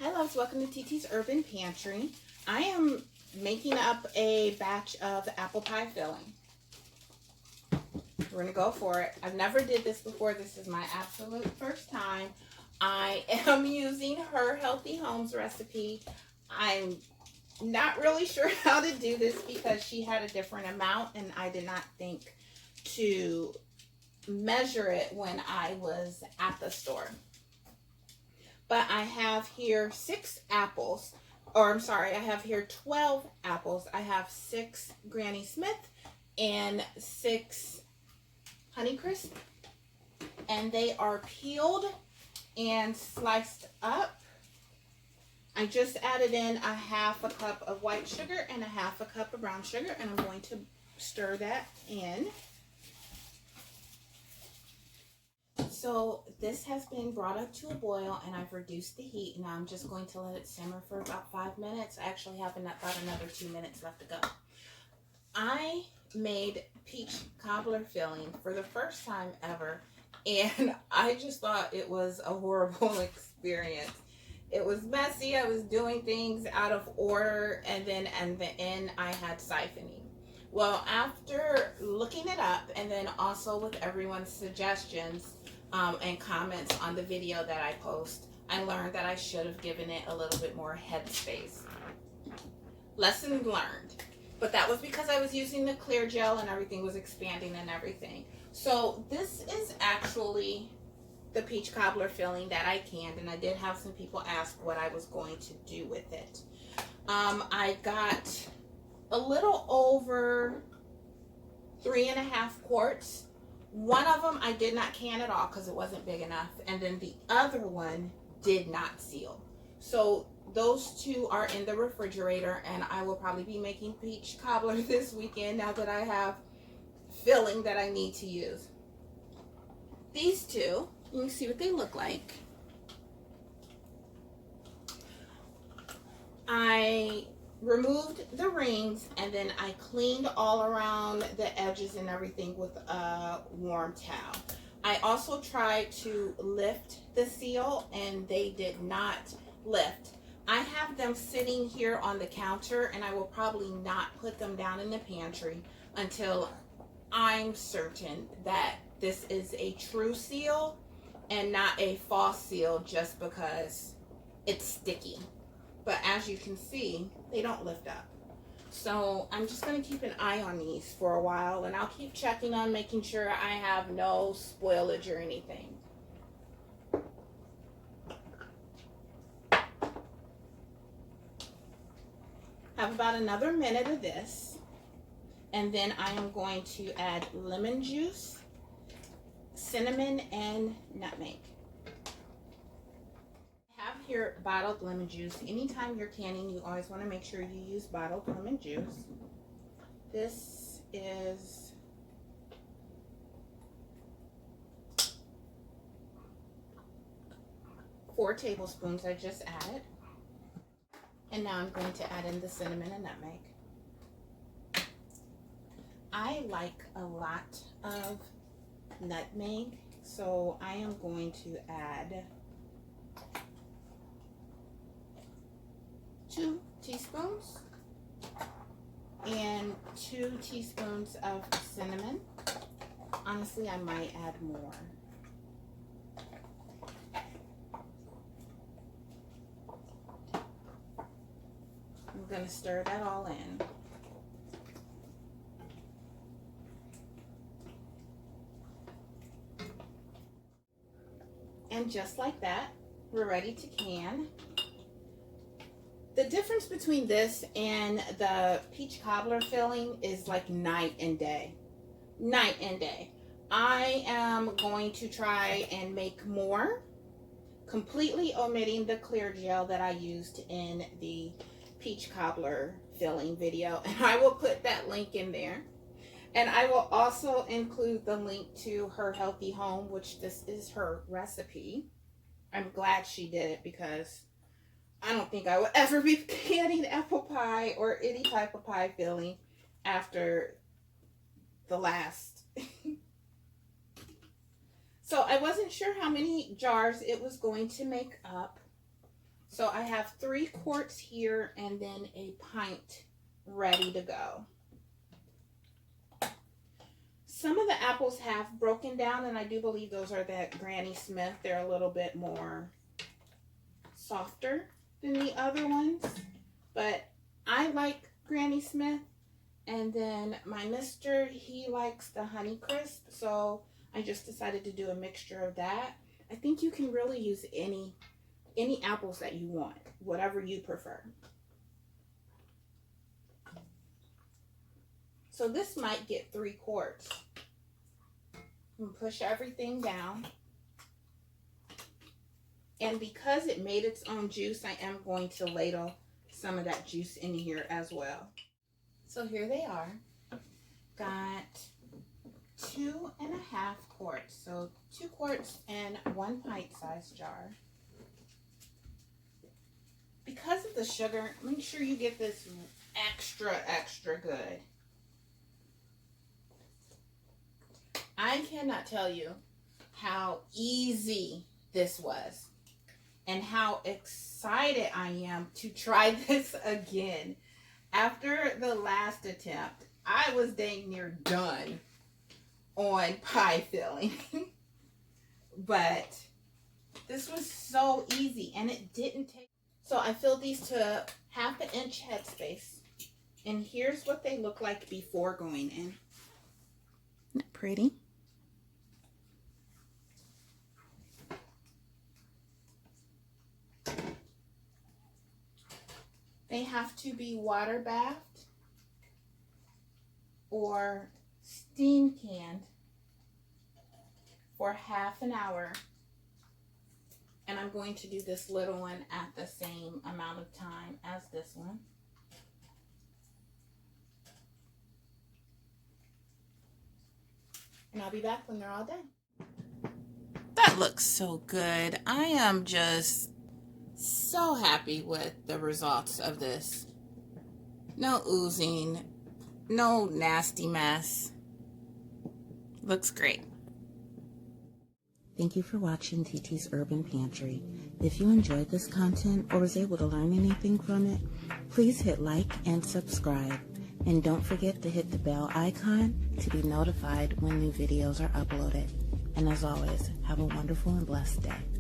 Hi loves, welcome to TT's Urban Pantry. I am making up a batch of apple pie filling. We're gonna go for it. I've never did this before. This is my absolute first time. I am using her Healthy Homes recipe. I'm not really sure how to do this because she had a different amount and I did not think to measure it when I was at the store. But I have here 6 apples, or I'm sorry, I have here 12 apples. I have 6 Granny Smith and 6 Honeycrisp, and they are peeled and sliced up. I just added in a half a cup of white sugar and a half a cup of brown sugar, and I'm going to stir that in. So this has been brought up to a boil and I've reduced the heat. Now I'm just going to let it simmer for about 5 minutes. I actually have about another 2 minutes left to go. I made peach cobbler filling for the first time ever, and I just thought it was a horrible experience. It was messy. I was doing things out of order, and then at the end I had siphoning. Well, after looking it up and then also with everyone's suggestions and comments on the video that I post, I learned that I should have given it a little bit more headspace. Lesson learned. But that was because I was using the clear gel and everything was expanding and everything. So this is actually the peach cobbler filling that I canned, and I did have some people ask what I was going to do with it. I got a little over 3.5 quarts. One of them I did not can at all because it wasn't big enough, and then the other one did not seal. So those 2 are in the refrigerator, and I will probably be making peach cobbler this weekend now that I have filling that I need to use. These 2, you can see what they look like. I removed the rings and then I cleaned all around the edges and everything with a warm towel. I also tried to lift the seal and they did not lift. I have them sitting here on the counter, and I will probably not put them down in the pantry until I'm certain that this is a true seal and not a false seal just because it's sticky. But as you can see, they don't lift up. So I'm just going to keep an eye on these for a while, and I'll keep checking on making sure I have no spoilage or anything. Have about another minute of this, and then I am going to add lemon juice, cinnamon, and nutmeg. Here bottled lemon juice. Anytime you're canning, you always want to make sure you use bottled lemon juice. This is four tablespoons I just added. And now I'm going to add in the cinnamon and nutmeg. I like a lot of nutmeg, so I am going to add 2 teaspoons and 2 teaspoons of cinnamon. Honestly, I might add more. I'm going to stir that all in. And just like that, we're ready to can. The difference between this and the peach cobbler filling is like night and day. Night and day. I am going to try and make more, completely omitting the clear gel that I used in the peach cobbler filling video, and I will put that link in there. And I will also include the link to her Healthy Home, which this is her recipe. I'm glad she did it because I don't think I will ever be canning apple pie or any type of pie filling after the last. So I wasn't sure how many jars it was going to make up. So I have 3 quarts here and then a pint ready to go. Some of the apples have broken down, and I do believe those are that Granny Smith. They're a little bit more softer than the other ones, but I like Granny Smith. And then my mister, he likes the Honeycrisp, so I just decided to do a mixture of that. I think you can really use any apples that you want, whatever you prefer. So this might get 3 quarts. And push everything down. And because it made its own juice, I am going to ladle some of that juice in here as well. So here they are. Got 2.5 quarts. So 2 quarts and 1 pint-sized jar. Because of the sugar, make sure you get this extra good. I cannot tell you how easy this was and how excited I am to try this again. After the last attempt, I was dang near done on pie filling. But this was so easy and it didn't take. So I filled these to 1/2 inch headspace. And here's what they look like before going in. Isn't that pretty? They have to be water bathed or steam canned for 1/2 hour. And I'm going to do this little one at the same amount of time as this one. And I'll be back when they're all done. That looks so good. I am just so happy with the results of this. No oozing, no nasty mess. Looks great. Thank you for watching TT's Urban Pantry. If you enjoyed this content or was able to learn anything from it, please hit like and subscribe. And don't forget to hit the bell icon to be notified when new videos are uploaded. And as always, have a wonderful and blessed day.